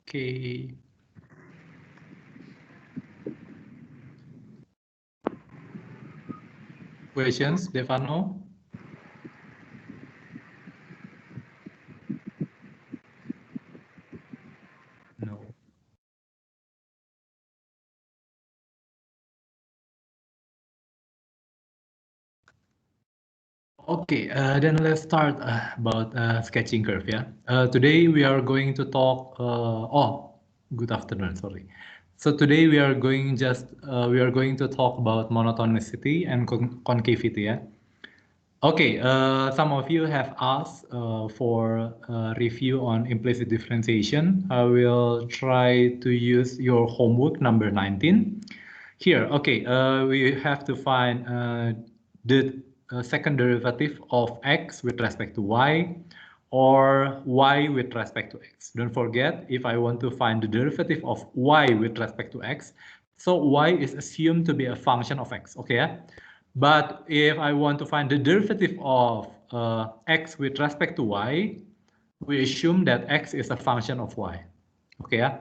Okay. Questions, Stefano? No. Okay, then let's start about sketching curve. Yeah. Today we are going to talk. Good afternoon. Sorry. So today we are going to talk about monotonicity and concavity. Yeah. Okay. Some of you have asked for a review on implicit differentiation. I will try to use your homework number 19. Here, okay, we have to find the second derivative of x with respect to y or y with respect to x. Don't forget, if I want to find the derivative of y with respect to x, so y is assumed to be a function of x, okay? But if I want to find the derivative of x with respect to y, we assume that x is a function of y, okay?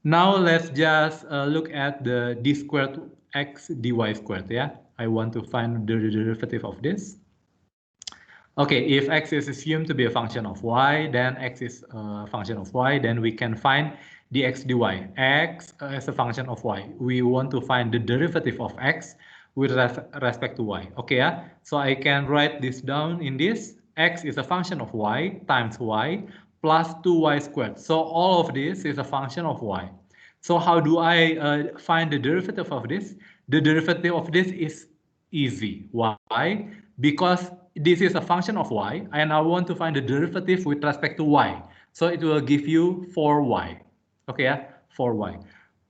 Now let's just look at the d squared x dy squared, yeah? I want to find the derivative of this. Okay, if x is assumed to be a function of y, then x is a function of y, then we can find dx dy. X as a function of y. We want to find the derivative of x with respect to y. Okay, yeah? So I can write this down in this. X is a function of y times y plus 2y squared. So all of this is a function of y. So how do I find the derivative of this? The derivative of this is easy. Why? Because this is a function of y, and I want to find the derivative with respect to y. So it will give you 4y. Okay, yeah? 4y.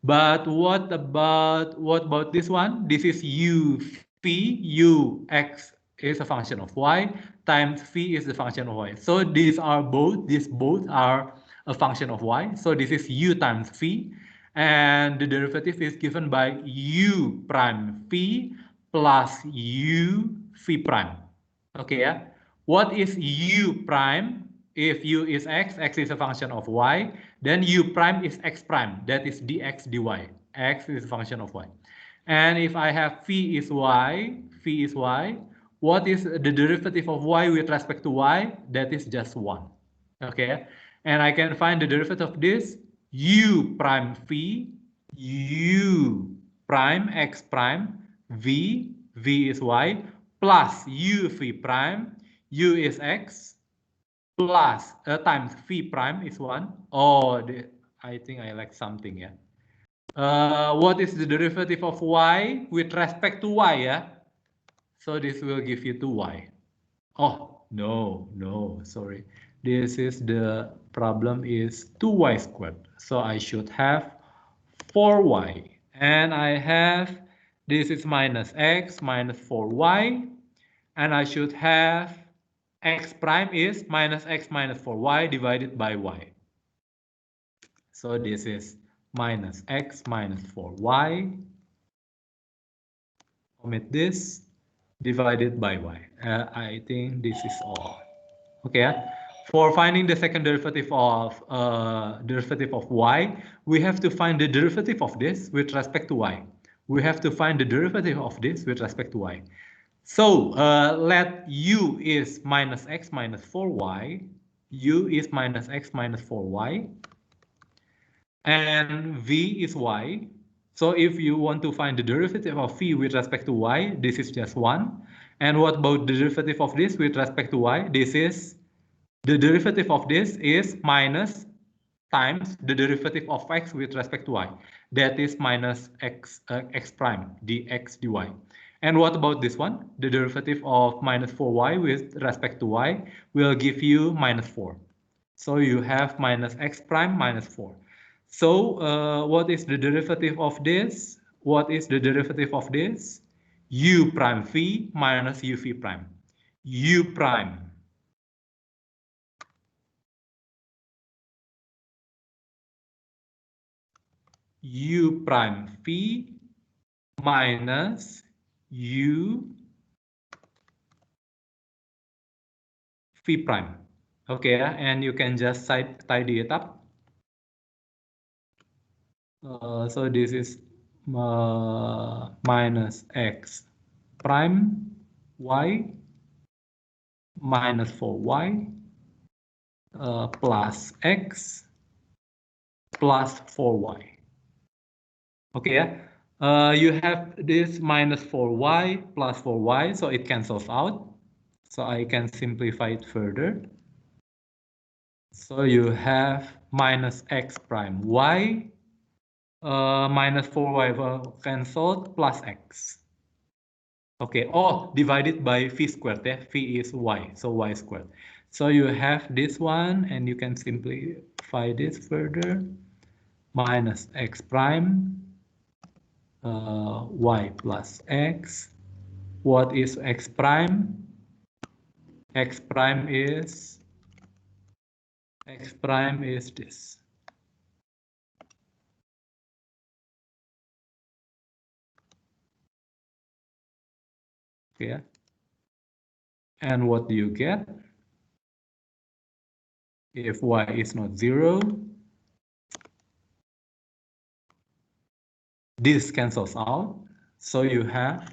But what about this one? This is u phi, u x is a function of y times phi is the function of y. So these both are a function of y. So this is u times phi, and the derivative is given by u prime phi plus u phi prime. Okay, yeah. What is u prime? If u is x, x is a function of y, then u prime is x prime. That is dx dy. X is a function of y. And if I have phi is y, what is the derivative of y with respect to y? That is just 1. Okay, and I can find the derivative of this u prime phi, u prime x prime, v is y, plus u phi prime, u is x, plus times phi prime is 1. Oh, I think I like something, yeah. What is the derivative of y with respect to y, yeah? So this will give you 2y. Oh, no, sorry. This is the problem is 2y squared. So I should have 4y. And I have, this is minus x minus 4y. And I should have x prime is minus x minus 4y divided by y. So this is minus x minus 4y. Omit this divided by y. I think this is all. Okay. For finding the second derivative of y, we have to find the derivative of this with respect to y. We have to find the derivative of this with respect to y. So let u is minus x minus 4y. U is minus x minus 4y. And v is y. So if you want to find the derivative of v with respect to y, this is just 1. And what about the derivative of this with respect to y? This is, the derivative of this is minus times the derivative of x with respect to y. That is minus x, x prime, dx dy. And what about this one? The derivative of minus 4y with respect to y will give you minus 4. So you have minus x prime minus 4. So what is the derivative of this? What is the derivative of this? U prime phi minus u phi prime. U prime u prime phi minus u phi prime. Okay, and you can just tidy it up. So this is minus x prime y minus 4y plus x plus 4y. Okay, yeah. You have this minus 4y plus 4y, so it cancels out. So I can simplify it further. So you have minus x prime y minus 4y cancelled plus x. Okay, oh, divided by v squared, yeah? V is y, so y squared. So you have this one, and you can simplify this further. Minus x prime y plus x. What is x prime? X prime is this. Okay. And what do you get? If y is not 0, this cancels out. So you have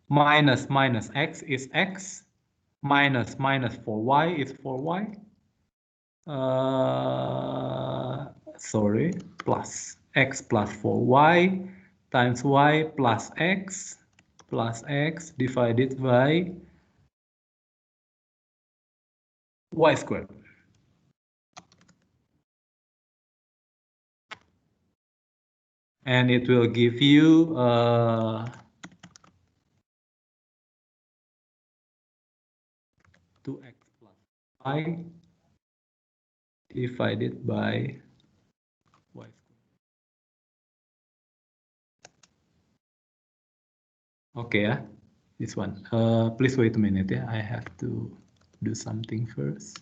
minus x is x, minus 4y is 4y. Sorry, plus x plus 4y times y plus x divided by y squared. And it will give you 2x plus y divided by y squared. Okay, yeah, this one. Please wait a minute, yeah. I have to do something first.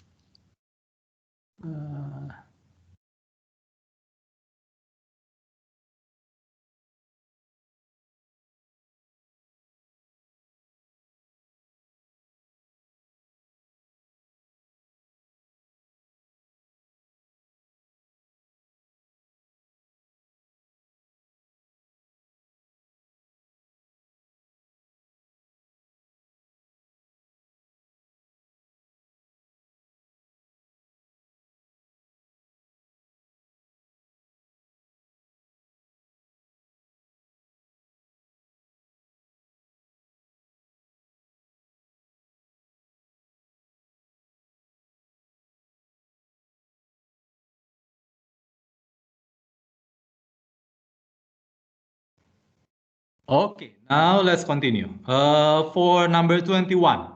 Okay, now let's continue. For number 21,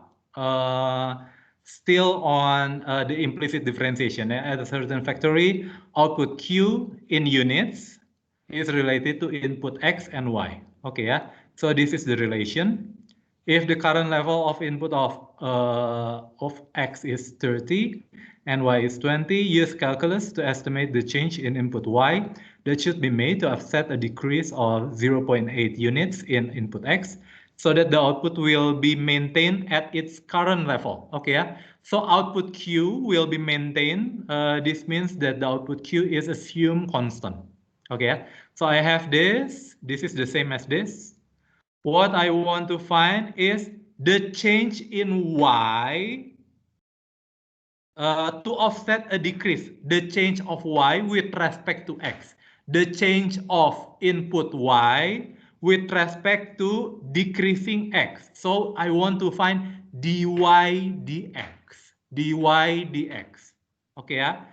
still on the implicit differentiation. At a certain factory, output Q in units is related to input X and Y. Okay, yeah. So this is the relation. If the current level of input of X is 30 and Y is 20, use calculus to estimate the change in input Y that should be made to offset a decrease of 0.8 units in input X so that the output will be maintained at its current level. Okay, yeah? So output Q will be maintained. This means that the output Q is assumed constant. Okay, yeah? So I have this. This is the same as this. What I want to find is the change in Y to offset a decrease, the change of Y with respect to X, the change of input Y with respect to decreasing X. So I want to find dy dx, dy dx. Okay, yeah?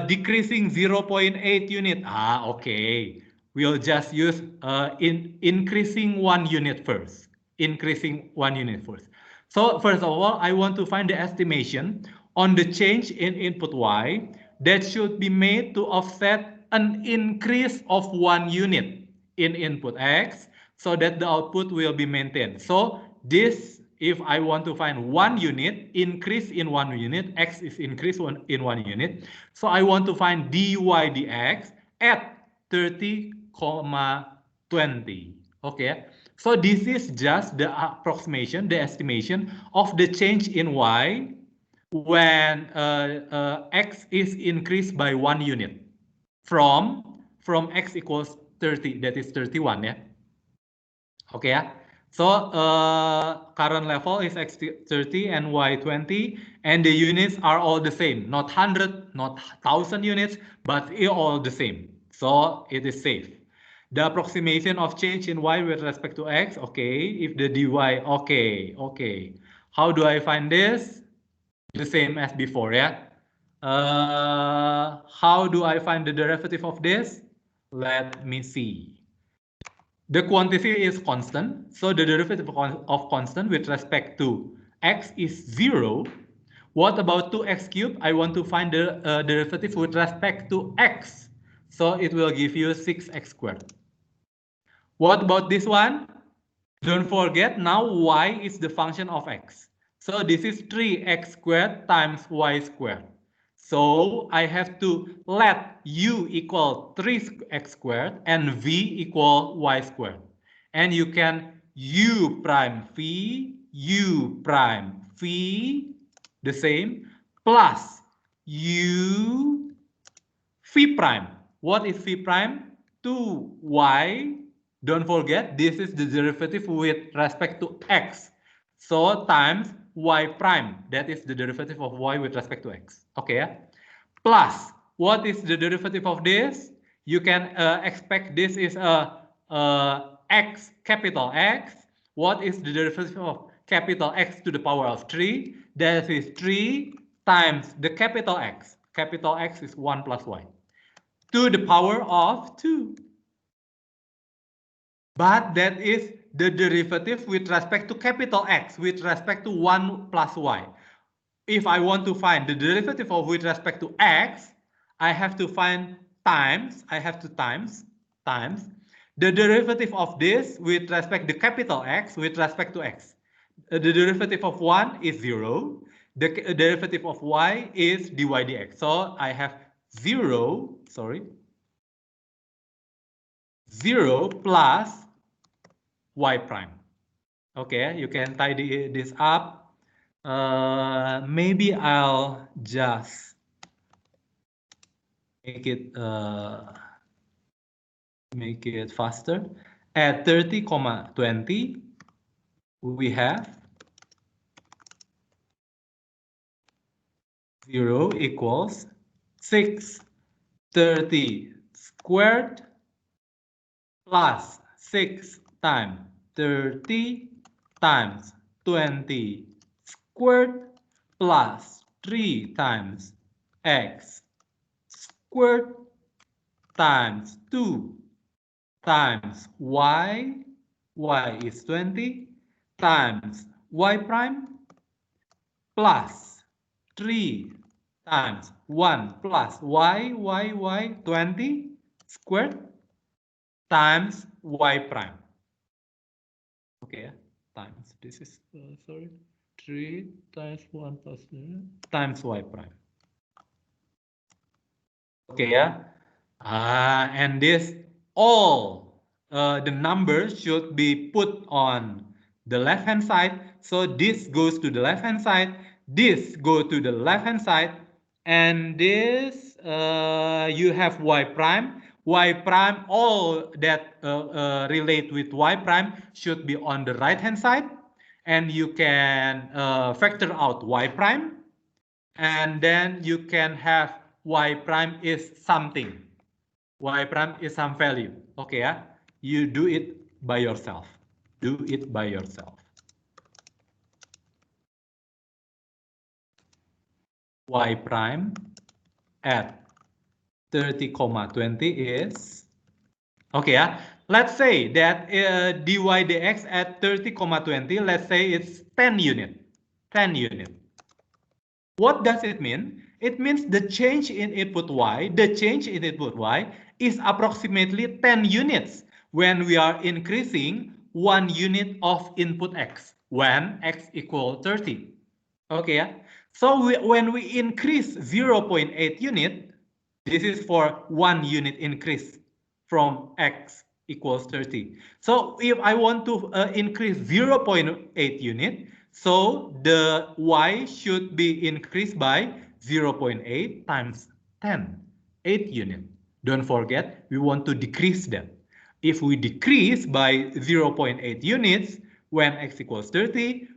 Decreasing 0.8 unit. Okay. We'll just use increasing 1 unit first. Increasing 1 unit first. So first of all, I want to find the estimation on the change in input Y that should be made to offset an increase of 1 unit in input X so that the output will be maintained. So this, if I want to find 1 unit, increase in 1 unit, X is increased in 1 unit. So I want to find dy dx at 30, 20. Okay. So this is just the approximation, the estimation of the change in y when x is increased by 1 unit from x equals 30, that is 31 ya. Okay ya. So current level is x30 and y20, and the units are all the same, not 100, not 1000 units, but all the same. So it is safe. The approximation of change in y with respect to x, okay. If the dy, okay. How do I find this? The same as before, yeah. How do I find the derivative of this? Let me see. The quantity is constant, so the derivative of constant with respect to x is 0. What about 2x cubed? I want to find the derivative with respect to x. So it will give you 6x squared. What about this one? Don't forget, now y is the function of x. So this is 3x squared times y squared. So I have to let u equal 3x squared and v equal y squared. And you can u prime phi, the same, plus u phi prime. What is phi prime? 2y. Don't forget, this is the derivative with respect to x. So times y prime. That is the derivative of y with respect to x. Okay. Plus, what is the derivative of this? You can expect this is x, capital X. What is the derivative of capital X to the power of 3? That is 3 times the capital X. Capital X is 1 plus y to the power of 2. But that is the derivative with respect to capital X, with respect to 1 plus y. If I want to find the derivative of with respect to x, I have to find times the derivative of this with respect to capital X with respect to x. The derivative of 1 is 0. The derivative of y is dy dx. So I have 0 plus y prime. Okay, you can tidy this up. Maybe I'll just make it faster. At 30,20, we have 0 equals 630 squared plus 6 times 30 times 20 squared plus 3 times x squared times 2 times y is 20 times y prime plus 3 times 1 plus y 20 squared times y prime. Okay, times this is 3 times 1 plus times y prime. Okay, yeah. And this all the numbers should be put on the left hand side. So this goes to the left hand side, this go to the left hand side, and this you have y prime. Y prime, all that relate with y prime should be on the right hand side, and you can factor out y prime, and then you can have y prime is something. Y prime is some value. Okay, yeah? You do it by yourself. Do it by yourself. Y prime at 30,20 is, okay, yeah? Let's say that dy dx at 30,20, let's say it's 10 unit. 10 unit. What does it mean? It means the change in input y, is approximately 10 units when we are increasing 1 unit of input x when x equal 30. Okay, so when we increase 0.8 unit, this is for 1 unit increase from x equals 30. So if I want to increase 0.8 unit, so the y should be increased by 0.8 times 10, 8 unit. Don't forget, we want to decrease that. If we decrease by 0.8 units when x equals 30,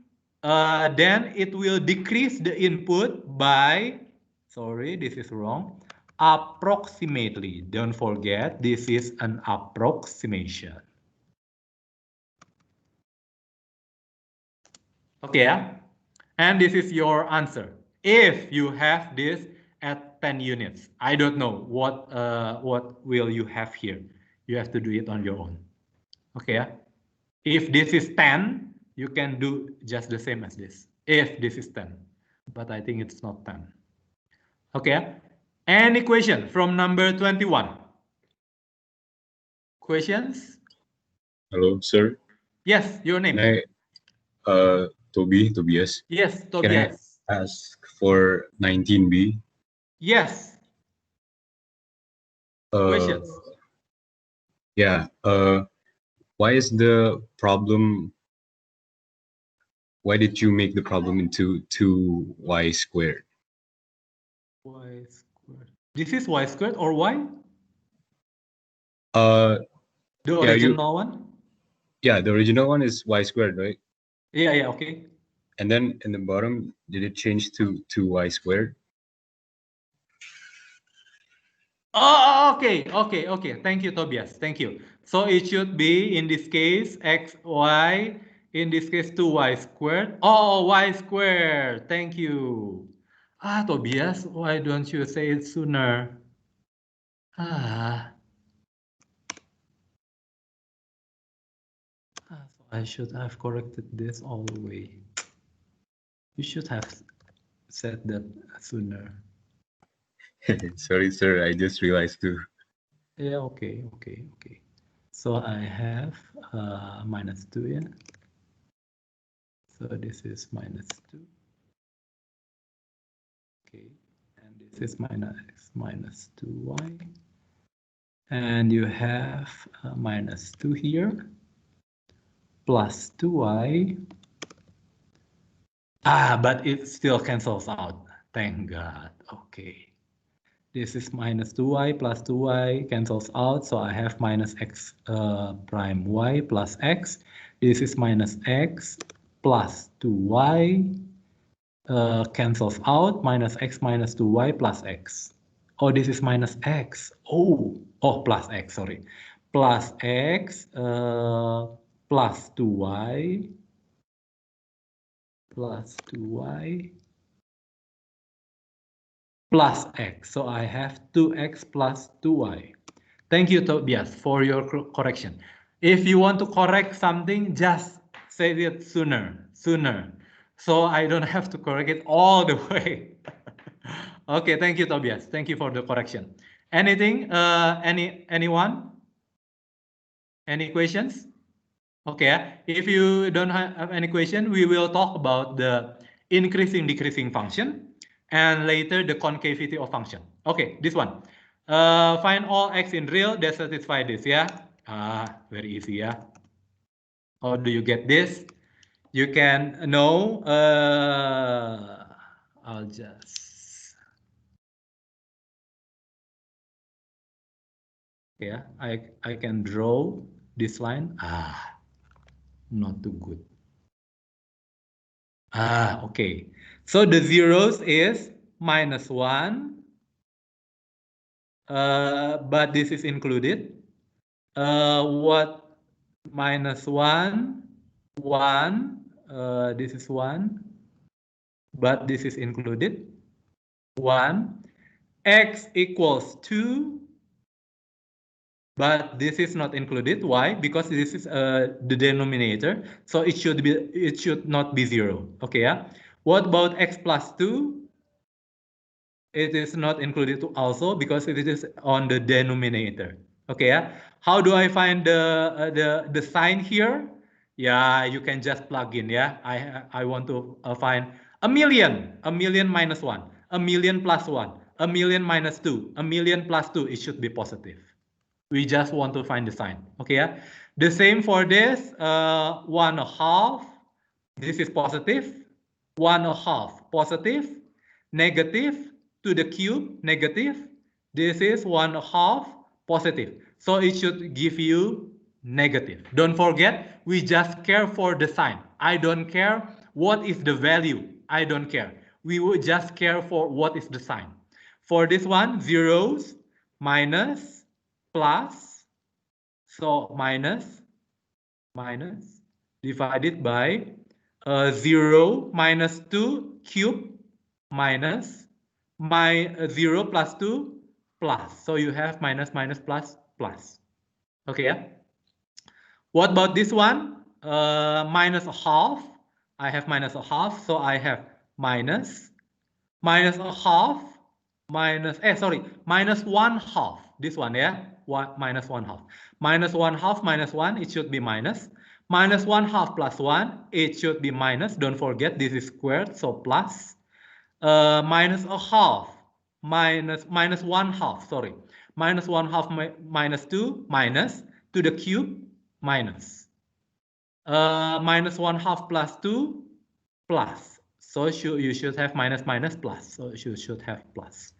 then it will decrease the input by, sorry, this is wrong, approximately. Don't forget, this is an approximation. Okay, yeah? And this is your answer. If you have this at 10 units, I don't know what will you have here. You have to do it on your own. Okay, yeah? If this is 10, you can do just the same as this. If this is 10, but I think it's not 10. Okay, any question from number 21? Questions? Hello, sir. Yes, your Can name. I, Tobias? Yes, Can I Tobias. ask for 19B? Yes, Uh, questions. yeah. Why is the problem? Why did you make the problem into 2y squared? Y squared. This is y squared or y? Uh, The yeah, you. original one? Yeah, the original one is y squared, right? Yeah, yeah, okay. And then in the bottom, did it change to 2y squared? Oh, okay, okay, okay. Thank you, Tobias. Thank you. So it should be, in this case, x, y, in this case, 2y squared. Oh, y squared. Thank you. Ah, Tobias, why don't you say it sooner? Ah, so I should have corrected this all the way. You should have said that sooner. Sorry, sir. I just realized too. Yeah, okay, okay, okay. So I have minus 2, yeah. So this is minus 2. Okay, and this is minus 2y. And you have minus 2 here, plus 2y. Ah, but it still cancels out. Thank God. Okay. This is minus 2y plus 2y cancels out. So I have minus x prime y plus x. This is minus x plus 2y cancels out. Minus x minus 2y plus x. Oh, this is minus x. Oh, plus x, sorry. Plus x plus 2y plus 2y plus x. So I have 2x plus 2y. Thank you, Tobias, for your correction. If you want to correct something, just say it sooner. So I don't have to correct it all the way. Okay, thank you, Tobias. Thank you for the correction. Anything? Anyone? Any questions? Okay, if you don't have any question, we will talk about the increasing decreasing function and later the concavity of function. Okay, this one. Find all x in real that satisfy this, yeah? Very easy, yeah? How do you get this? You can know, I'll just, yeah, I can draw this line. Not too good. Okay. So the zeros is minus 1, but this is included. What minus 1, 1, this is 1, but this is included. 1, x equals 2, but this is not included. Why? Because this is the denominator, so it should not be 0. Okay, yeah. What about x plus 2? It is not included also because it is on the denominator. Okay, yeah. How do I find the sign here? Yeah, you can just plug in. Yeah, I want to find a million minus 1, a million plus 1, a million minus 2, a million plus 2. It should be positive. We just want to find the sign. Okay, yeah. The same for this 1/2. This is positive. 1/2 positive, negative to the cube negative. This is 1/2 positive. So it should give you negative. Don't forget, we just care for the sign. I don't care what is the value. I don't care. We will just care for what is the sign. For this one, zeros, minus, plus, so minus divided by 0 minus 2 cube minus 0 plus 2 plus. So you have minus plus plus. Okay, yeah. What about this one? Minus a half. I have minus a half, so I have minus a half minus minus 1/2. This one, yeah, minus 1/2. Minus 1/2 minus 1, it should be minus. Minus 1/2 plus 1, it should be minus. Don't forget this is squared, so plus. Minus a half minus 1/2, sorry. Minus 1/2 minus 2 minus to the cube minus. Minus 1/2 plus 2 plus. So you should have minus plus. So you should have plus.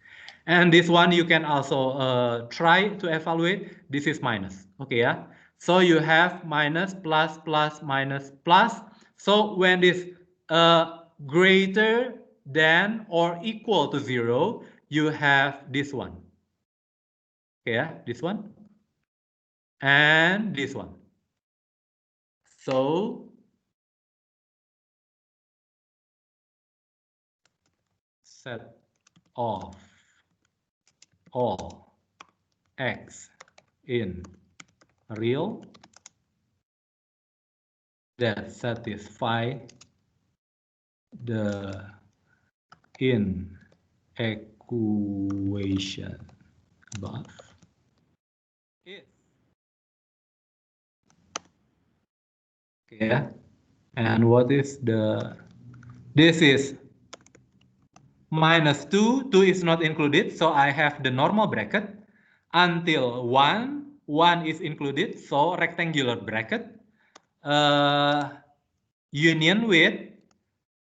And this one you can also try to evaluate. This is minus. Okay, yeah. So you have minus plus minus plus. So when this greater than or equal to 0, you have this one. Okay, yeah, this one and this one. So set of all x in real that satisfy the inequation above is okay. And what is this is minus 2 is not included, so I have the normal bracket until 1 is included, so rectangular bracket union with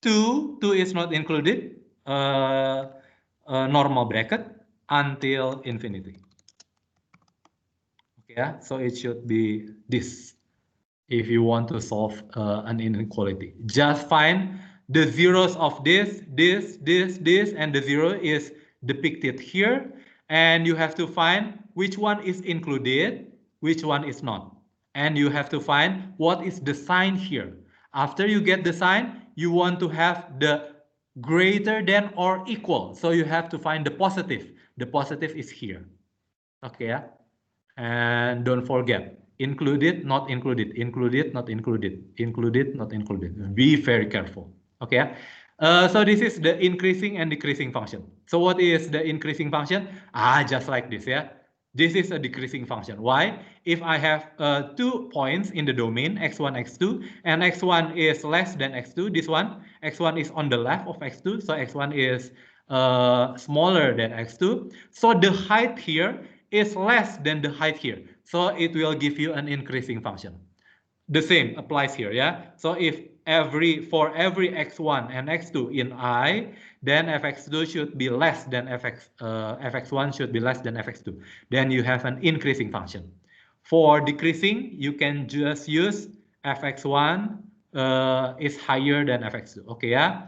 2 is not included, normal bracket until infinity. Okay, yeah? So it should be this if you want to solve an inequality. Just find the zeros of this, and the 0 is depicted here, and you have to find which one is included, which one is not, and you have to find what is the sign here. After you get the sign, you want to have the greater than or equal, so you have to find the positive. The positive is here. Okay, yeah? And don't forget, included, not included, included, not included, included, not included. Be very careful. Okay. So this is the increasing and decreasing function. So what is the increasing function? Just like this, yeah. This is a decreasing function. Why? If I have 2 points in the domain, x1, x2, and x1 is less than x2, this one, x1 is on the left of x2, so x1 is smaller than x2. So the height here is less than the height here. So it will give you an increasing function. The same applies here, yeah? So if for every x1 and x2 in I, then fx2 should be less than fx1 should be less than fx2. Then you have an increasing function. For decreasing, you can just use fx1 is higher than fx2, okay, yeah?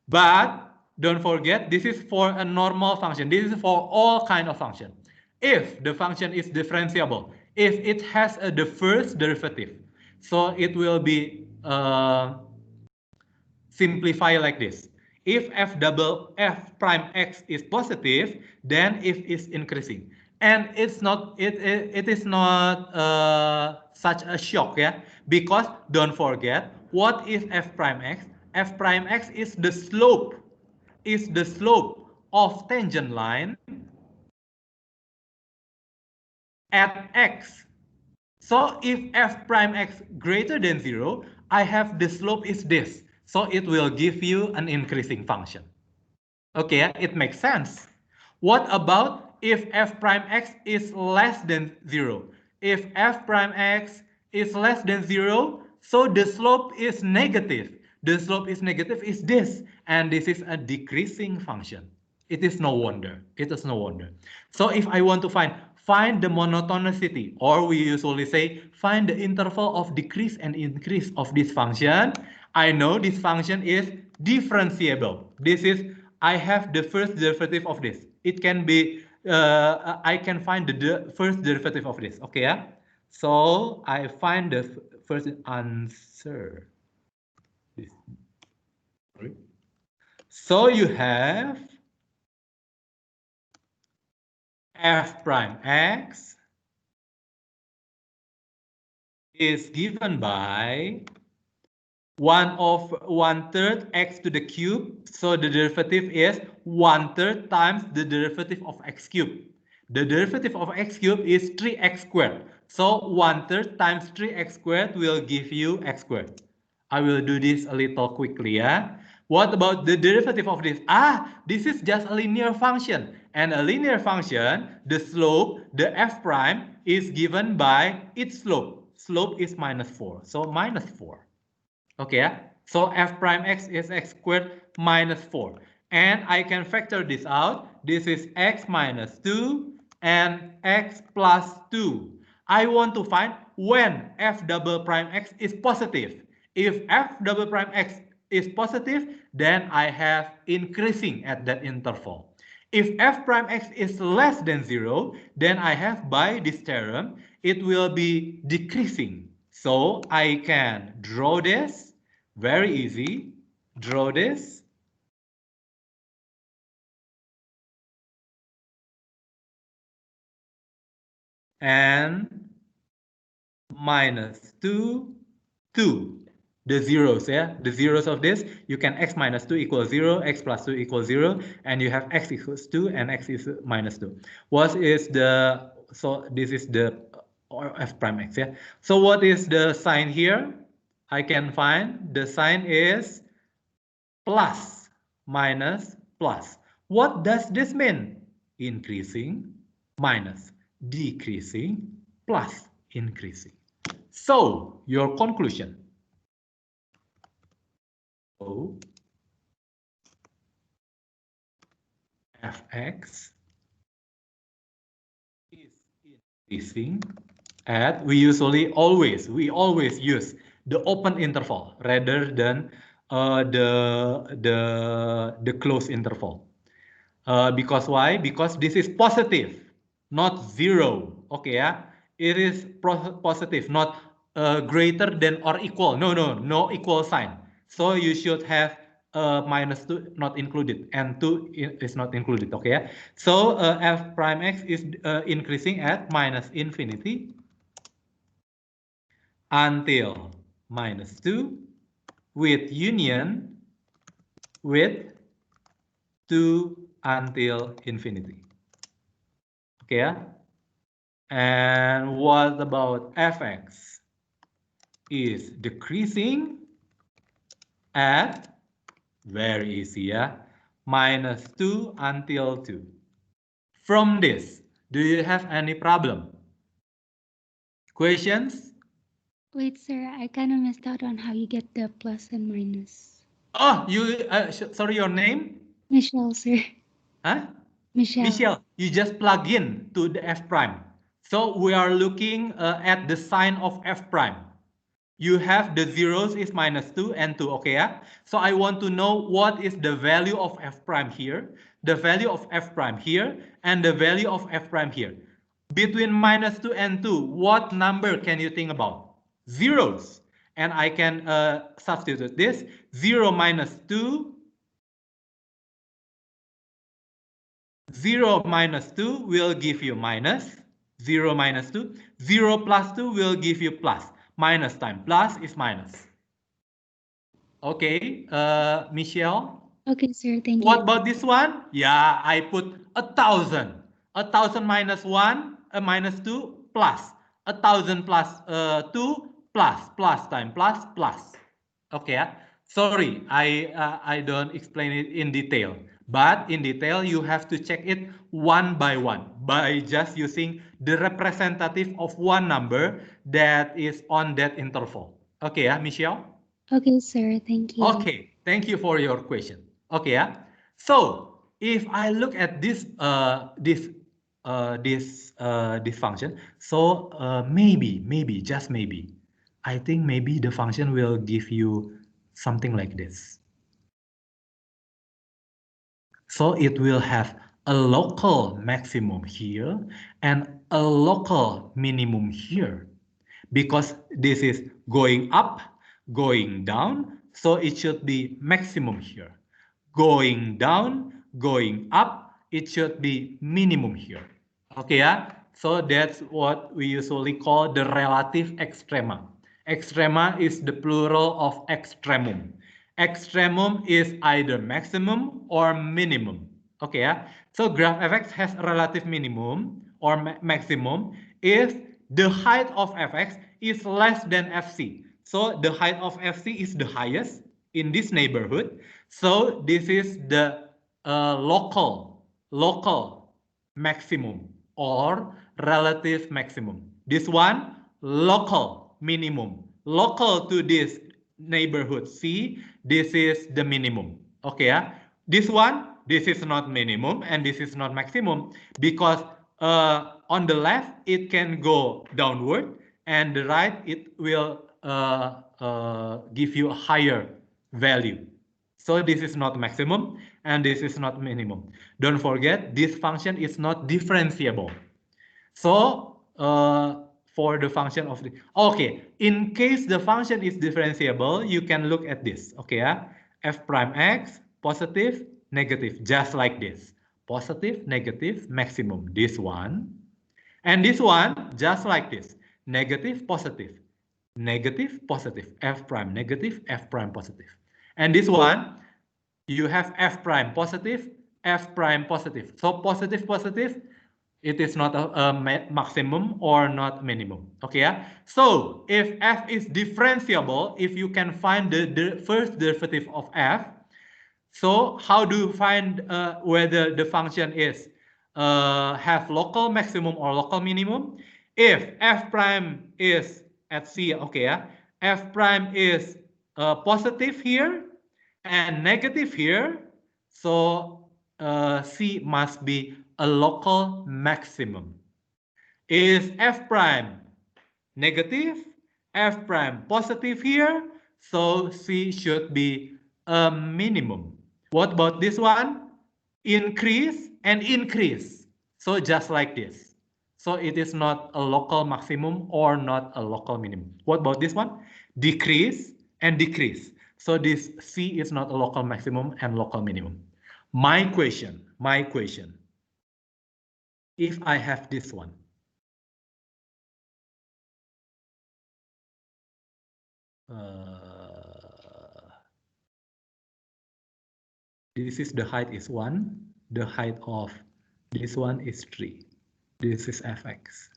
But don't forget, this is for a normal function. This is for all kind of function. If the function is differentiable, if it has the first derivative, so it will be simplify like this. If f prime x is positive, then f is increasing, and it's not it is not such a shock, yeah, because don't forget, what is f prime x? F prime x is the slope of tangent line at x. So if f prime x greater than 0, I have the slope is this. So it will give you an increasing function. Okay, it makes sense. What about if f prime x is less than 0. If f prime x is less than 0, so the slope is negative. The slope is negative is this, and this is a decreasing function. It is no wonder. It is no wonder. So if I want to find the monotonicity, or we usually say find the interval of decrease and increase of this function, I know this function is differentiable. This is, I have the first derivative of this. It can be, I can find the first derivative of this. Okay, yeah? So I find the first answer. So you have f prime x is given by 1/3 x to the cube. So the derivative is 1/3 times the derivative of x cubed. The derivative of x cubed is 3x squared. So 1/3 times 3x squared will give you x squared. I will do this a little quickly, yeah. What about the derivative of this? This is just a linear function. And a linear function, the slope, the f prime, is given by its slope. Slope is -4. So -4. Okay, so f prime x is x squared minus 4. And I can factor this out. This is x minus 2 and x plus 2. I want to find when f double prime x is positive. If f double prime x is positive, then I have increasing at that interval. If f prime x is less than 0, then I have, by this theorem, it will be decreasing. So I can draw this, very easy, draw this. And minus 2, 2. The zeros, yeah, the zeros of this, you can x minus 2 equals 0, x plus 2 equals 0, and you have x equals 2 and x is minus 2. What is the, so this is the f prime x, yeah. So what is the sign here? I can find the sign is plus, minus, plus. What does this mean? Increasing, minus, decreasing, plus, increasing. So, your conclusion. So, fx is increasing at, we always use the open interval rather than the closed interval. Because why? Because this is positive, not 0. Okay, yeah. It is positive, not greater than or equal. No equal sign. So you should have -2 not included and 2 is not included. Okay, yeah. So f prime x is increasing at -infinity until -2 with union with 2 until infinity. Okay, yeah? And what about fx? Is decreasing at, very easy, yeah, -2 until 2. From this, do you have any problem? Questions? Wait, sir, I kind of missed out on how you get the plus and minus. Oh, you, sorry, your name? Michelle, sir. Huh? Michelle. You just plug in to the f prime. So we are looking at the sign of f prime. You have the zeros is -2 and 2, okay, yeah? So I want to know what is the value of f prime here, the value of f prime here, and the value of f prime here. Between -2 and 2, what number can you think about? Zeros. And I can substitute this. 0 minus 2. 0 minus 2 will give you minus. 0 minus 2. 0 plus 2 will give you plus. Minus times plus is minus. Okay, Michelle. Okay, sir, thank you. What about this one? Yeah, I put 1,000. 1,000 minus 1, minus 2, plus. 1,000 plus 2, plus time, plus. Okay, sorry, I don't explain it in detail. But in detail, you have to check it one by one by just using the representative of one number that is on that interval. Okay, yeah, Michelle? Okay, sir. Thank you. Okay, thank you for your question. Okay, yeah. So if I look at this this function, so maybe just maybe, I think maybe the function will give you something like this. So it will have a local maximum here and a local minimum here, because this is going up, going down, so it should be maximum here. Going down, going up, it should be minimum here. Okay, yeah? So that's what we usually call the relative extrema. Extrema is the plural of extremum. Extremum is either maximum or minimum. Okay, yeah? So graph fx has a relative minimum or maximum if the height of fx is less than fc. So the height of fc is the highest in this neighborhood. So this is the local maximum or relative maximum. This one, local minimum. Local to this neighborhood C, this is the minimum. Okay, yeah? This one, this is not minimum and this is not maximum, because on the left, it can go downward, and the right, it will give you a higher value. So this is not maximum and this is not minimum. Don't forget, this function is not differentiable. So for the function of the, okay, in case the function is differentiable, you can look at this. Okay, yeah? F prime x, positive, negative, just like this. Positive, negative, maximum, this one. And this one, just like this. Negative, positive, negative, positive, F prime negative, F prime positive. And this one, you have F prime positive, F prime positive. So positive, positive, it is not a maximum or not minimum. Okay, yeah? So if f is differentiable, if you can find the first derivative of f, so how do you find whether the function is have local maximum or local minimum? If f prime is at c, okay, yeah, f prime is positive here and negative here, so c must be a local maximum. Is f prime negative, f prime positive here, so c should be a minimum. What about this one? Increase and increase. So just like this. So it is not a local maximum or not a local minimum. What about this one? Decrease and decrease. So this C is not a local maximum and local minimum. My question, if I have this one, this is the height is 1, the height of this one is 3. This is fx.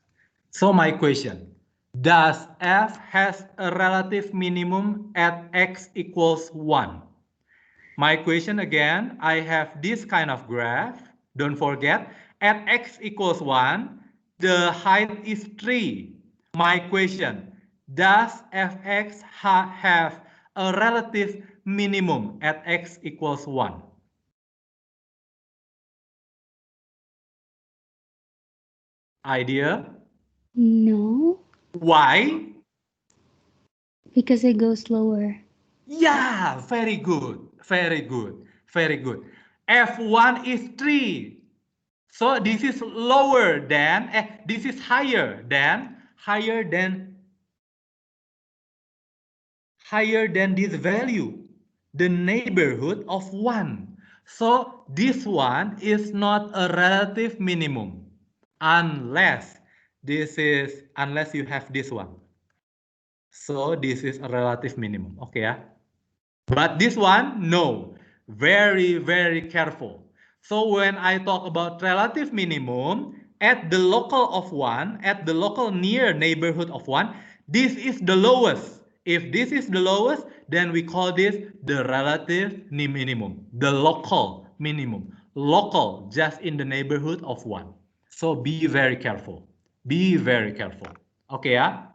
So my question, does f has a relative minimum at x equals 1? My question again, I have this kind of graph. Don't forget, at x equals 1, the height is 3. My question, does fx have a relative minimum at x equals 1? Idea? No, Why? because it goes lower. Yeah, very good, very good, very good. F1 is 3. So this is lower than, this is higher than this value, the neighborhood of 1. So this one is not a relative minimum unless you have this one. So this is a relative minimum. Okay, yeah? But this one, no. Very, very careful. So when I talk about relative minimum, at the local of 1, at the local near neighborhood of 1, this is the lowest. If this is the lowest, then we call this the relative minimum, the local minimum. Local, just in the neighborhood of 1. So be very careful. Be very careful. Okay, yeah?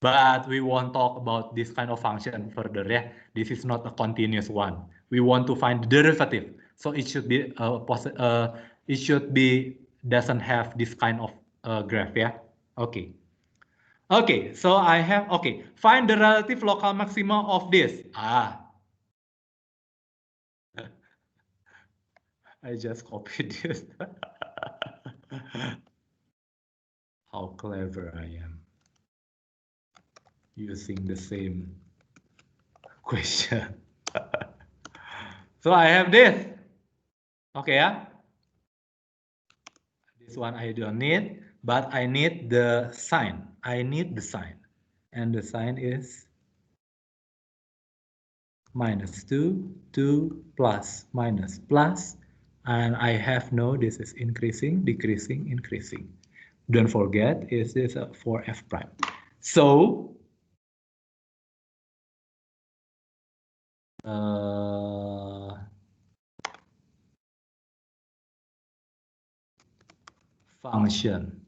But we won't talk about this kind of function further, yeah? This is not a continuous one. We want to find the derivative. So it should be doesn't have this kind of graph, yeah? Okay. Okay, so I have, okay, find the relative local maxima of this. I just copied this. How clever I am. Using the same question. So I have this. Okay, yeah? This one I don't need, but I need the sign. I need the sign. And the sign is -2, 2 plus minus plus. And I have no, this is increasing, decreasing, increasing. Don't forget, this is for f prime. So, function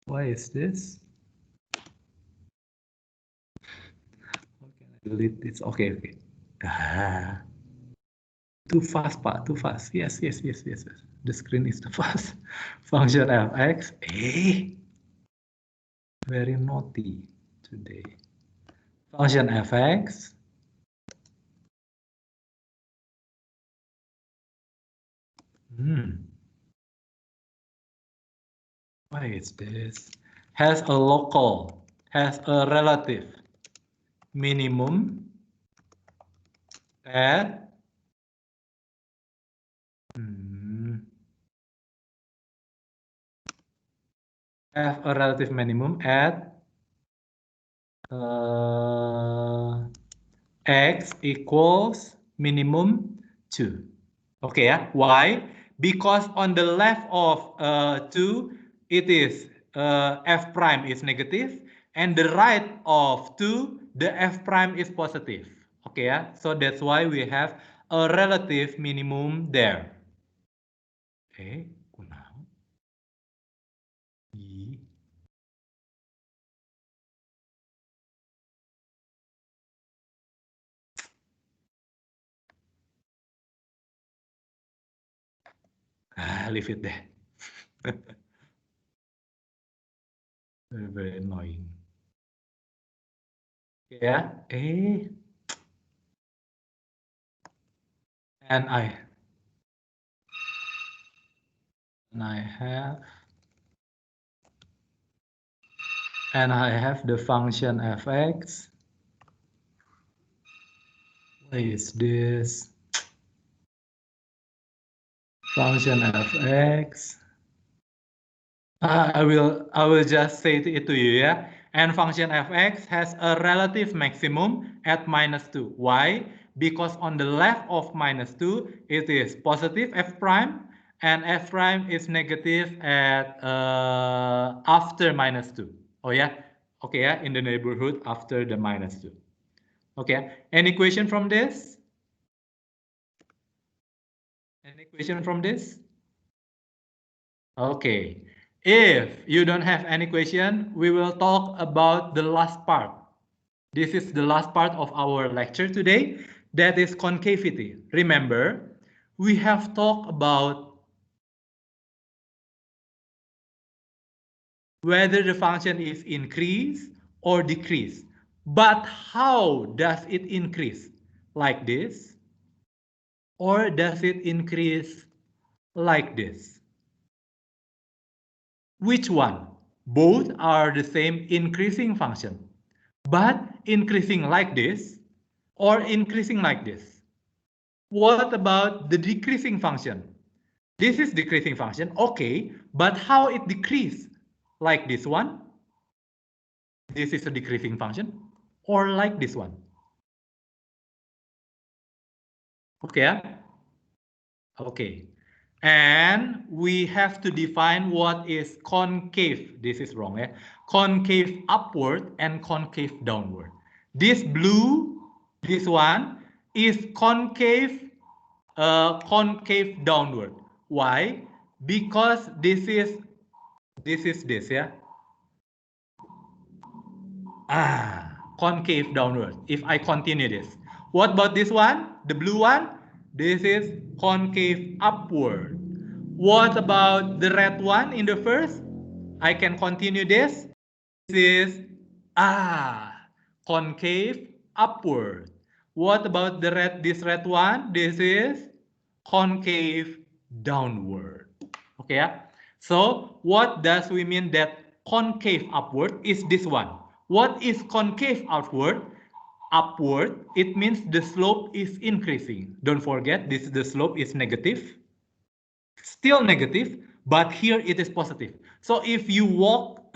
why is this? How can I delete this? Okay, okay. Too fast, Pak. Too fast. Yes. The screen is too fast. Function fx. Very naughty today. Function fx. Why is this? Has a local, has a relative minimum at have a relative minimum at x equals minimum 2. Okay, yeah. Why? Because on the left of 2, it is f prime is negative, and the right of 2, the f prime is positive. Okay, yeah. So that's why we have a relative minimum there. Okay, kunaon? Leave it there. Very, very annoying. Yeah, and I have the function fx. What is this? Function fx. I will just say it to you, yeah. And function fx has a relative maximum at -2. Why? Because on the left of -2, it is positive f prime, and f prime is negative at after -2. Oh yeah, okay, yeah, in the neighborhood after the -2. Okay, any question from this? Any question from this? Okay. If you don't have any question, we will talk about the last part. This is the last part of our lecture today. That is concavity. Remember, we have talked about whether the function is increase or decrease. But how does it increase? Like this? Or does it increase like this? Which one? Both are the same increasing function, but increasing like this or increasing like this. What about the decreasing function? This is decreasing function, okay, but how it decrease? Like this one? This is a decreasing function, or like this one? Okay, yeah? Okay. And we have to define what is concave. This is wrong, yeah? Concave upward and concave downward. This blue, this one, is concave, concave downward. Why? Because this is this, yeah? Concave downward. If I continue this. What about this one? The blue one? This is concave upward. What about the red one in the first? I can continue this. This is concave upward. What about the red? This red one? This is concave downward. Okay, yeah? So what does we mean that concave upward is this one? What is concave outward? Upward, it means the slope is increasing. Don't forget, the slope is negative. Still negative, but here it is positive. So if you walk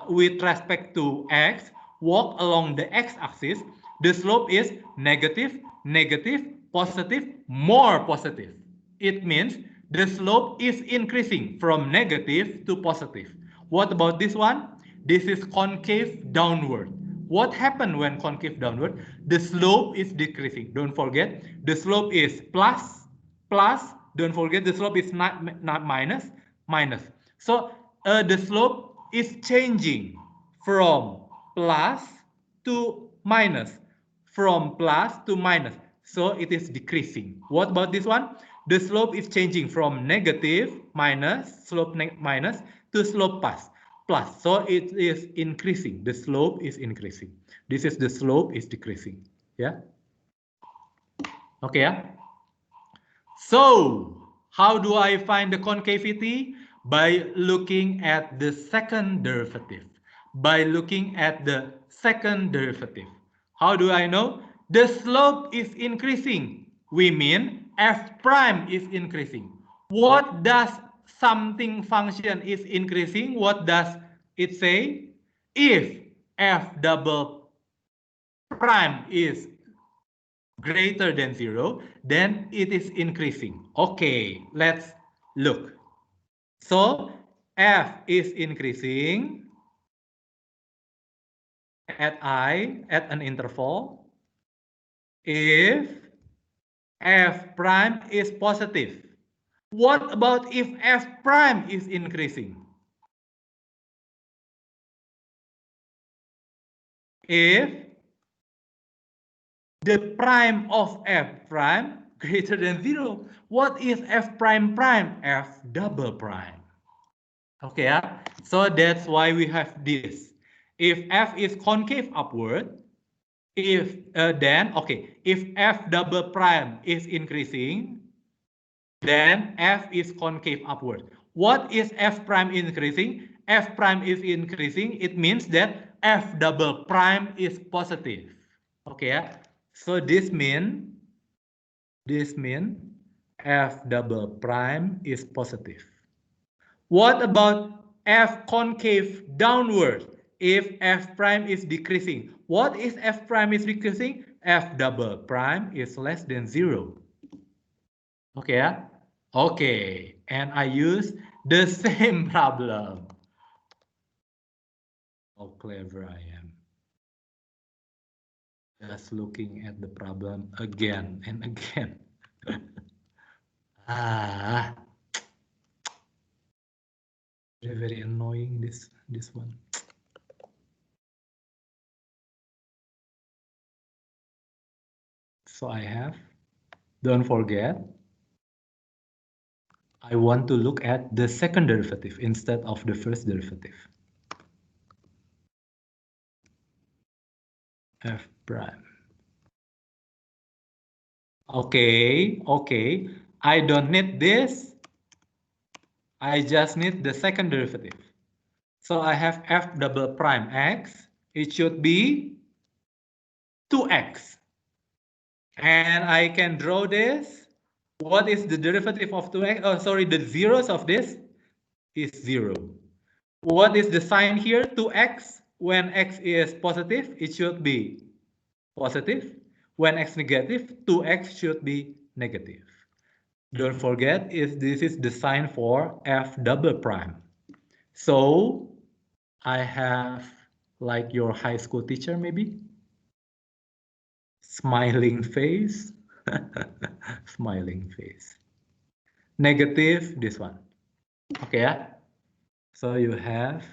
with respect to x, walk along the x-axis, the slope is negative, negative, positive, more positive. It means the slope is increasing from negative to positive. What about this one? This is concave downward. What happened when concave downward? The slope is decreasing. Don't forget, the slope is plus, plus. Don't forget the slope is not minus, minus. So the slope is changing from plus to minus, from plus to minus. So it is decreasing. What about this one? The slope is changing from negative, minus, slope minus, to slope plus. So it is increasing. The slope is increasing. This is the slope is decreasing. Yeah. Okay. Yeah. So how do I find the concavity? By looking at the second derivative. By looking at the second derivative. How do I know? The slope is increasing. We mean f prime is increasing. What does something function is increasing? What does it say? If f double prime is greater than 0, then it is increasing. Okay, let's look. So f is increasing at I at an interval if f prime is positive. What about if f prime is increasing? If the prime of f prime greater than 0, what is f prime prime? F double prime. Okay, yeah? So that's why we have this. If f is concave upward, if f double prime is increasing, then f is concave upward. What is f prime increasing? F prime is increasing. It means that f double prime is positive. Okay, yeah? So this mean f double prime is positive. What about f concave downward? If f prime is decreasing, what is f prime is decreasing? F double prime is less than 0. Okay, yeah? Okay, and I use the same problem. How clever I am. Just looking at the problem again and again. Very annoying this one. So I have, don't forget, I want to look at the second derivative instead of the first derivative. F prime. Okay, okay. I don't need this. I just need the second derivative. So I have f double prime x. It should be 2x. And I can draw this. What is the derivative of 2x? Oh, sorry, the zeros of this is 0. What is the sign here? 2x. When x is positive, it should be positive. When x negative, 2x should be negative. Don't forget if this is the sign for f double prime. So I have like your high school teacher maybe. Smiling face. Smiling face. Negative, this one. Okay, yeah? So you have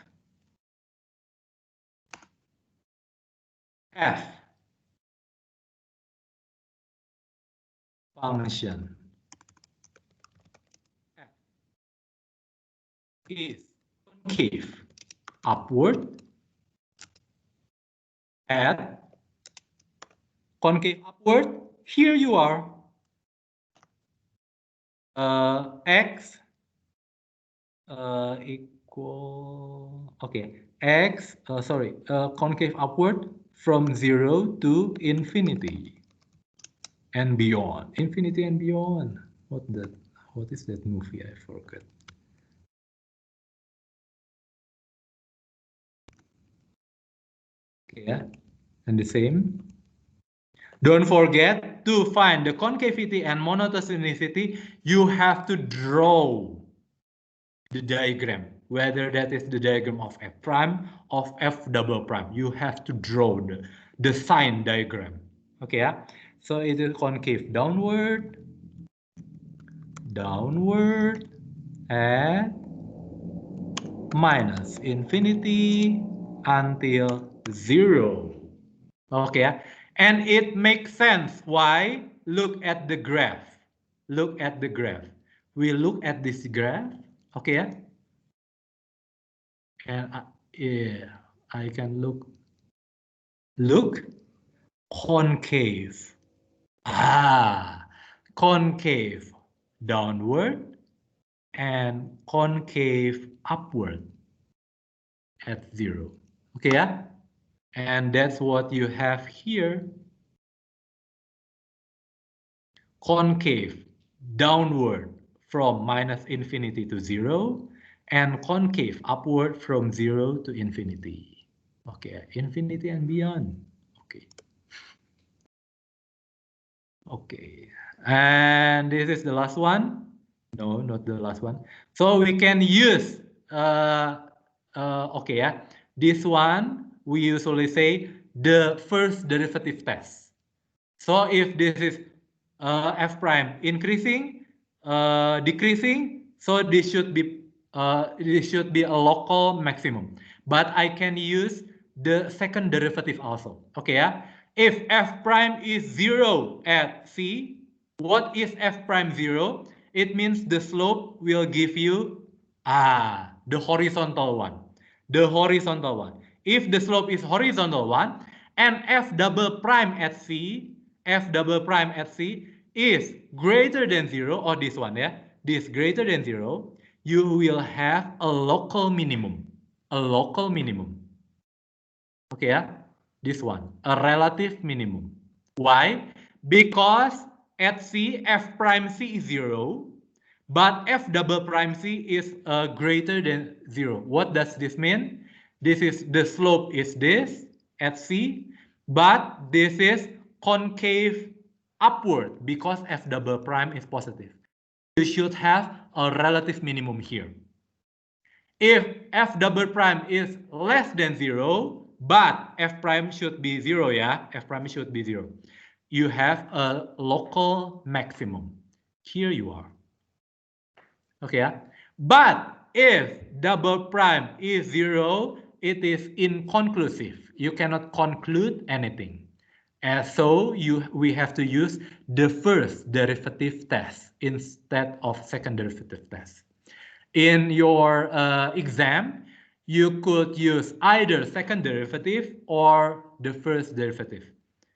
f function f is concave upward at concave upward. Here you are. X equal, okay, x, concave upward from 0 to infinity and beyond. Infinity and beyond. What is that movie? I forgot. Okay, yeah, and the same. Don't forget to find the concavity and monotonicity. You have to draw the diagram, whether that is the diagram of f prime, of f double prime. You have to draw the sign diagram. Okay, yeah? So it is concave downward, downward, and minus infinity until 0. Okay, yeah? And it makes sense. Why? Look at the graph. Look at the graph. We look at this graph. Okay, yeah? And yeah, I can look concave. Concave downward and concave upward at 0. Okay, yeah? And that's what you have here. Concave downward from minus infinity to 0 and concave upward from 0 to infinity. Okay, infinity and beyond. Okay. Okay, and this is the last one. No, not the last one. So we can use, okay, yeah. This one, we usually say the first derivative test. So if this is f prime increasing, decreasing, so this should be a local maximum. But I can use the second derivative also. Okay, yeah. If f prime is 0 at c, what is f prime 0? It means the slope will give you the horizontal one. The horizontal one. If the slope is horizontal one and f double prime at c, f double prime at c is greater than 0, or this one, yeah, this greater than 0, you will have a local minimum. A local minimum. Okay, yeah, this one, a relative minimum. Why? Because at c, f prime c is 0, but f double prime c is greater than 0. What does this mean? This is the slope is this at c, but this is concave upward because f double prime is positive. You should have a relative minimum here. If f double prime is less than 0, but f prime should be 0, yeah, f prime should be 0, you have a local maximum. Here you are. Okay, yeah? But if double prime is 0, it is inconclusive. You cannot conclude anything. And so we have to use the first derivative test instead of second derivative test. In your exam, you could use either second derivative or the first derivative.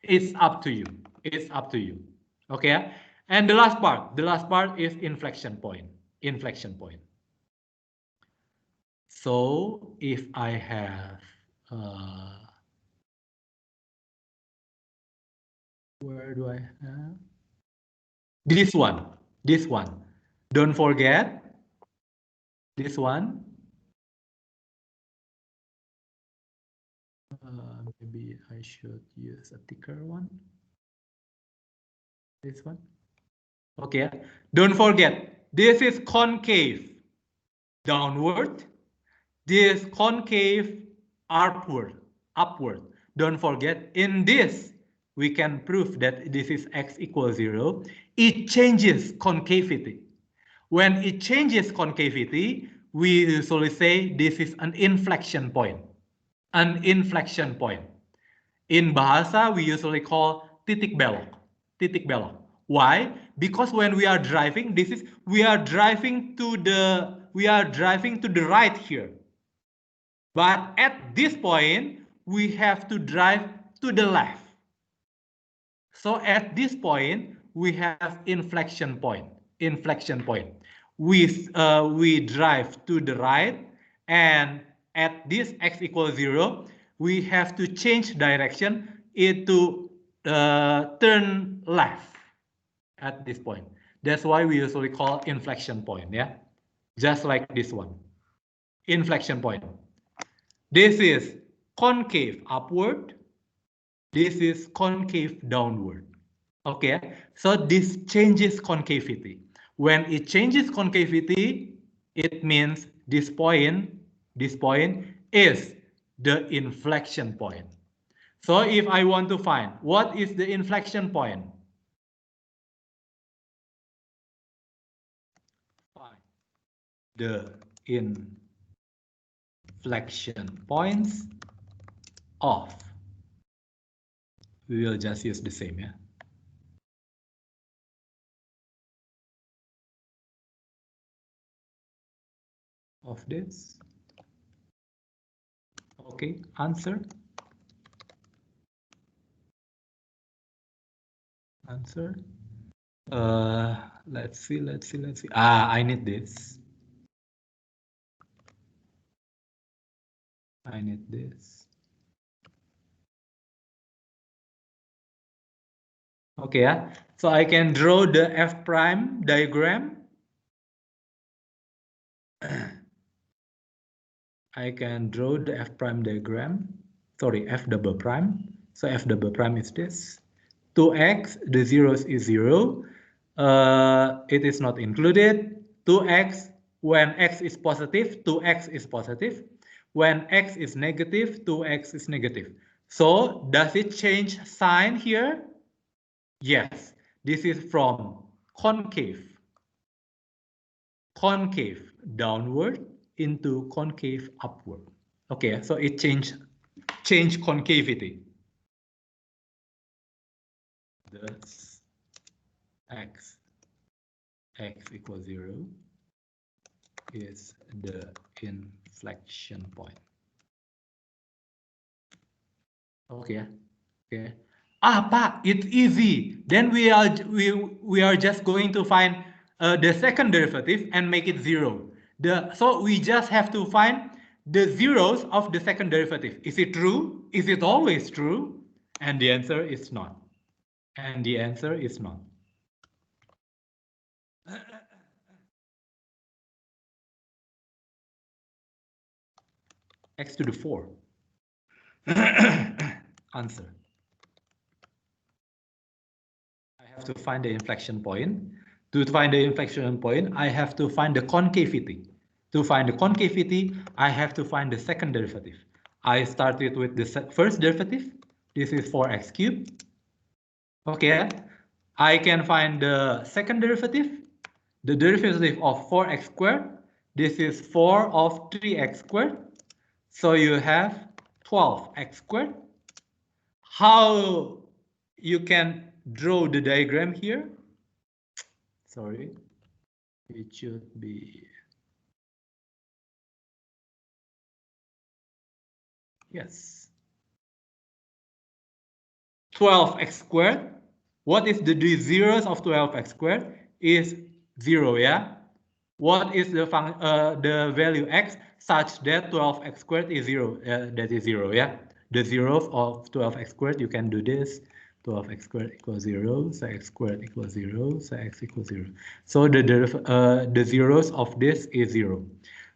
It's up to you. It's up to you. Okay. And the last part is inflection point. Inflection point. So if I have, where do I have? This one. This one. Don't forget this one. Maybe I should use a thicker one. This one. Okay, don't forget, this is concave downward, this concave upward. Don't forget, in this, we can prove that this is x equals 0. It changes concavity. When it changes concavity, we usually say this is an inflection point. An inflection point. In bahasa, we usually call titik belok. Titik belok. Why? Because when we are driving, we are driving to the right here. But at this point, we have to drive to the left. So at this point, we have inflection point. Inflection point. We drive to the right, and at this x equals 0, we have to change direction into turn left at this point. That's why we usually call inflection point, yeah? Just like this one. Inflection point. This is concave upward. This is concave downward. Okay, so this changes concavity. When it changes concavity, it means this point is the inflection point. So if I want to find what is the inflection point, find the inflection points of, we will just use the same, yeah. Of this. Okay, answer. Let's see. I need this. Okay, yeah. So I can draw the F prime diagram. I can draw the F prime diagram. Sorry, F double prime. So F double prime is this. 2x, the zeros is 0. It is not included. 2x, when x is positive, 2x is positive. When x is negative, 2x is negative. So does it change sign here? Yes, this is from concave downward into concave upward. Okay, so it change concavity. Thus x equals 0 is the inflection point. Okay. Pak, it's easy. Then we are just going to find the second derivative and make it 0. So we just have to find the zeros of the second derivative. Is it true? Is it always true? And the answer is not. X to the 4. Answer. I have to find the inflection point. To find the inflection point, I have to find the concavity. To find the concavity, I have to find the second derivative. I started with the first derivative. This is 4x cubed. Okay, I can find the second derivative. The derivative of 4x squared. This is 4 of 3x squared. So you have 12x squared. How you can draw the diagram here? Sorry, it should be, yes, 12x squared. What is the zeros of 12x squared? Is 0, yeah? What is the value x such that 12x squared is 0? That is 0, yeah? The zeros of 12x squared, you can do this. 12x squared equals 0, so x squared equals 0, so x equals 0. So the zeros of this is 0.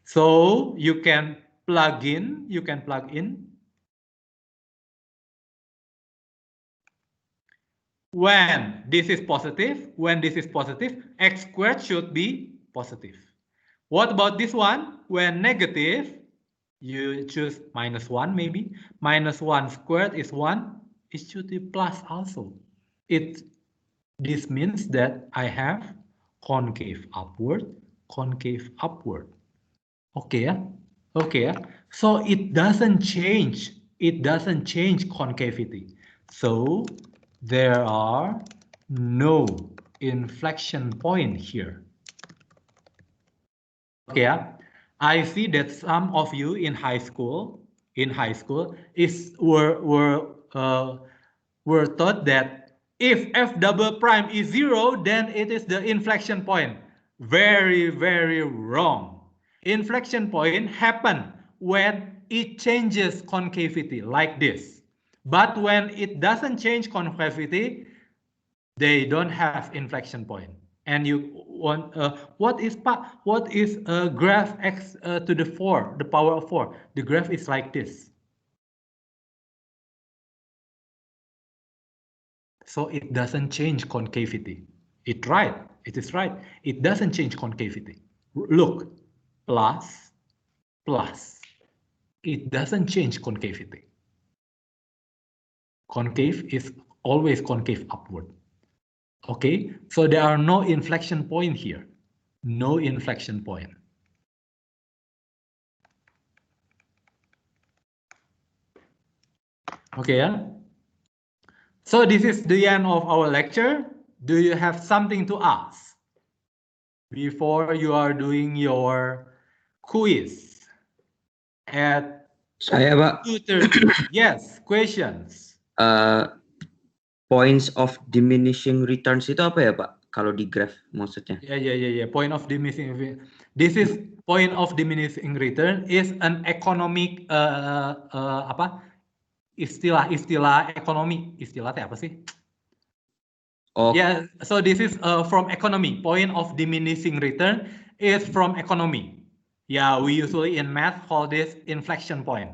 So you can plug in, When this is positive, x squared should be positive. What about this one? When negative, you choose -1 maybe. -1 squared is 1. It should be plus also. This means that I have concave upward. Okay, yeah? Okay, yeah? So it doesn't change. It doesn't change concavity. So there are no inflection point here. Okay, yeah? I see that some of you in high school were taught that if f double prime is 0, then it is the inflection point. Very, very wrong. Inflection point happen when it changes concavity like this. But when it doesn't change concavity, they don't have inflection point. And you want what is graph x to the 4, the power of 4? The graph is like this. So it doesn't change concavity. It is right. It doesn't change concavity. Look, plus, plus. It doesn't change concavity. Concave is always concave upward. Okay, so there are no inflection point here. No inflection point. Okay, yeah? So this is the end of our lecture. Do you have something to ask before you are doing your quiz at Saya, Pak, 2:30? Yes, questions. points of diminishing returns itu apa ya, Pak? Kalau di graph maksudnya? Yeah. Point of diminishing. This is point of diminishing return is an economic istilah ekonomi. Istilah apa sih? Oh. Yeah, so this is from economy. Point of diminishing return is from economy. Yeah, we usually in math call this inflection point.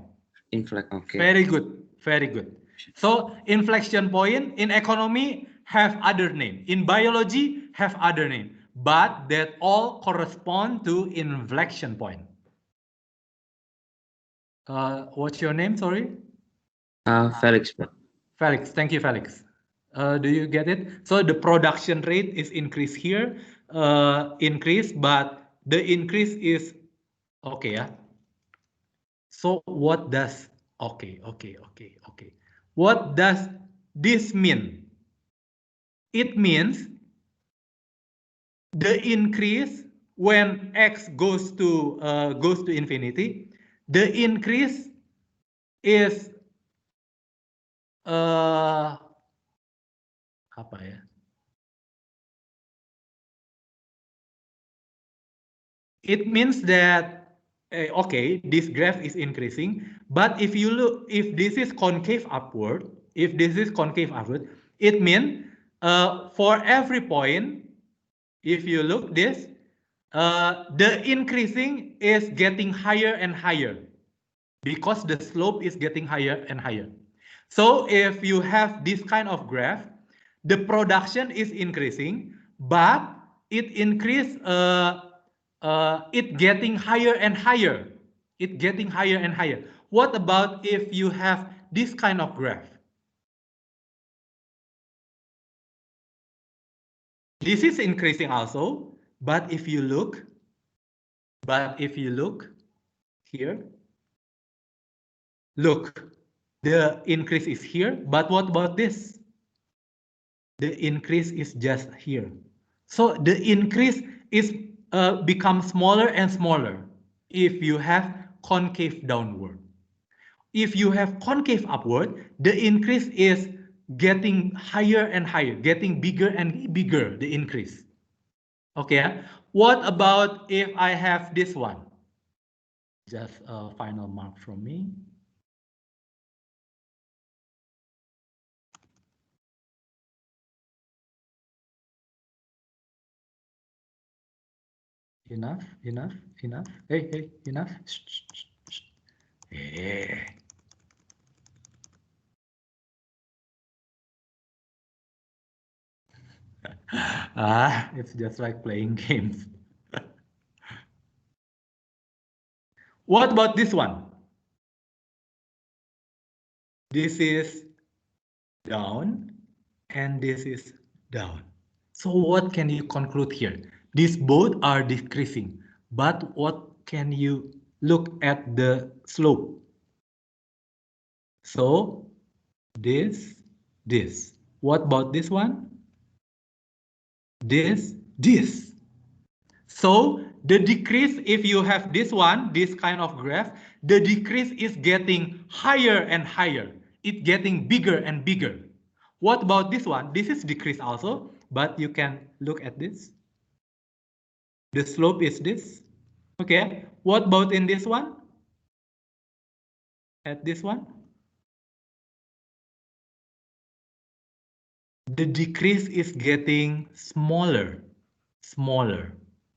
Okay. Very good, very good. So inflection point in economy have other name. In biology have other name, but that all correspond to inflection point. What's your name? Sorry. Felix, Pak. Felix, thank you, Felix. Do you get it? So the production rate is increased here, but the increase is okay, yeah. So what does okay. What does this mean? It means the increase when x goes to infinity, the increase is apa ya? It means that okay, this graph is increasing, but if you look, if this is concave upward, it means for every point, if you look this, the increasing is getting higher and higher because the slope is getting higher and higher. So if you have this kind of graph, the production is increasing, but it getting higher and higher. What about if you have this kind of graph? This is increasing also, but if you look here, look, the increase is here, but what about this? The increase is just here. So the increase is become smaller and smaller if you have concave downward. If you have concave upward, the increase is getting higher and higher, getting bigger and bigger, the increase. Okay, what about if I have this one? Just a final mark from me. Enough. Hey, enough. Hey. It's just like playing games. What about this one? This is down and this is down. So what can you conclude here? These both are decreasing, but what can you look at the slope? So this. What about this one? This. So the decrease, if you have this one, this kind of graph, the decrease is getting higher and higher. It's getting bigger and bigger. What about this one? This is decrease also, but you can look at this. The slope is this. Okay. What about in this one? At this one? The decrease is getting smaller.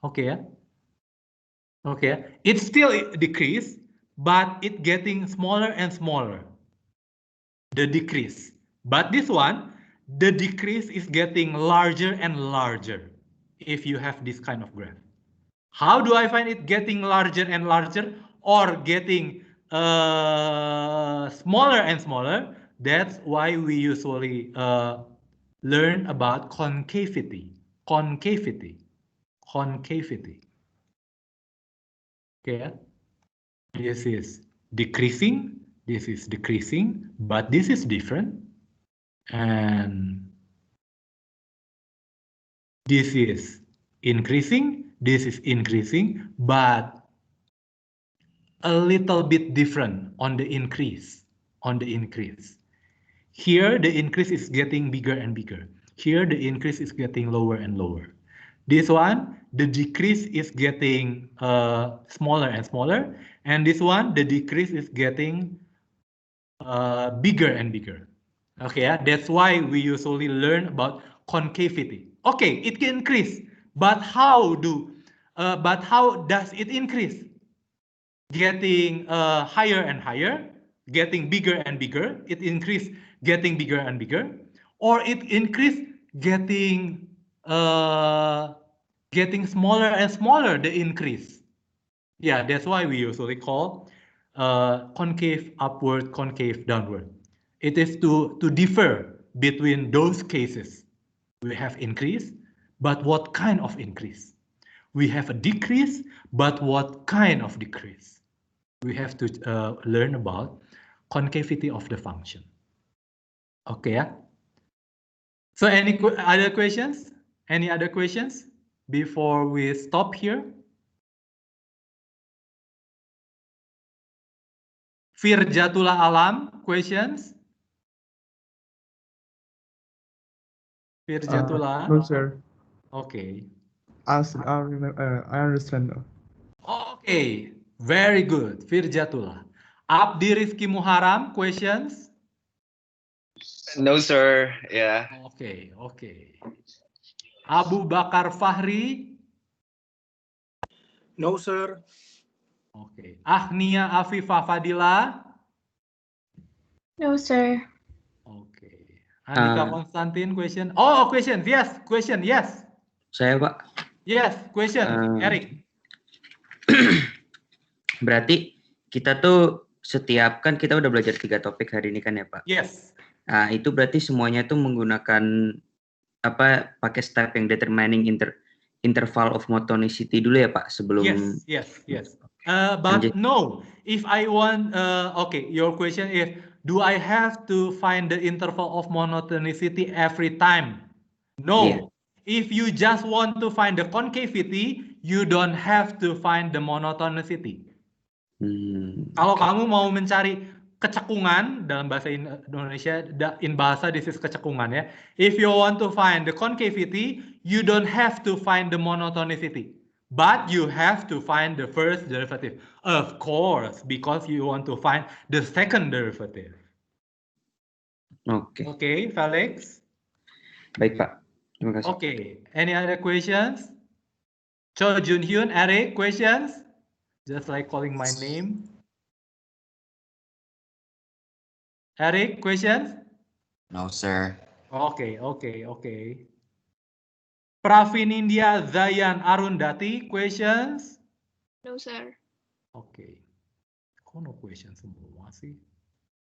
Okay. Okay. It's still decrease, but it's getting smaller and smaller. The decrease. But this one, the decrease is getting larger and larger if you have this kind of graph. How do I find it getting larger and larger or getting smaller and smaller? That's why we usually learn about concavity. Okay. This is decreasing, but this is different. And this is increasing, but a little bit different on the increase. Here, the increase is getting bigger and bigger. Here, the increase is getting lower and lower. This one, the decrease is getting smaller and smaller. And this one, the decrease is getting bigger and bigger. Okay, that's why we usually learn about concavity. Okay, it can increase, but how does it increase? Getting higher and higher, getting bigger and bigger. It increase, getting bigger and bigger, or it increase, getting smaller and smaller. The increase. Yeah, that's why we usually call concave upward, concave downward. It is to differ between those cases. We have increase, but what kind of increase? We have a decrease, but what kind of decrease? We have to learn about concavity of the function. Okay, yeah? So any other questions? Any other questions before we stop here? Firjatullah Alam, questions? Firjatullah? No, sir. Okay. I remember. I understand. Okay, very good. Firjatullah. Abdi Rizki Muharam, questions? No, sir. Yeah. Okay. Abu Bakar Fahri? No, sir. Okay. Ahnia Afifah Fadila? No, sir. Okay. Andika Konstantin, question? Oh, questions. Yes, question. Yes. Saya, Pak. Yes, question. Eric. Berarti kita tuh setiap, kan kita udah belajar 3 topik hari ini kan ya, Pak? Yes. Nah, itu berarti semuanya tuh menggunakan pakai step yang determining interval of motonicity dulu ya, Pak, sebelum. Yes. But no, if I want, okay, your question is, do I have to find the interval of monotonicity every time? No. Yeah. If you just want to find the concavity, you don't have to find the monotonicity. Kalau kamu mau mencari kecekungan dalam bahasa Indonesia, in bahasa this is kecekungan ya. If you want to find the concavity, you don't have to find the monotonicity, but you have to find the first derivative. Of course, because you want to find the second derivative. Oke. Okay, Felix. Baik, Pak. Terima kasih. Okay, any other questions? Cho Jun Hyun, Eric, questions? Just like calling my name. Eric, questions? No, sir. Okay. Pravinindya Zayan Arundati, questions? No, sir. Oke. Kok no question semua sih?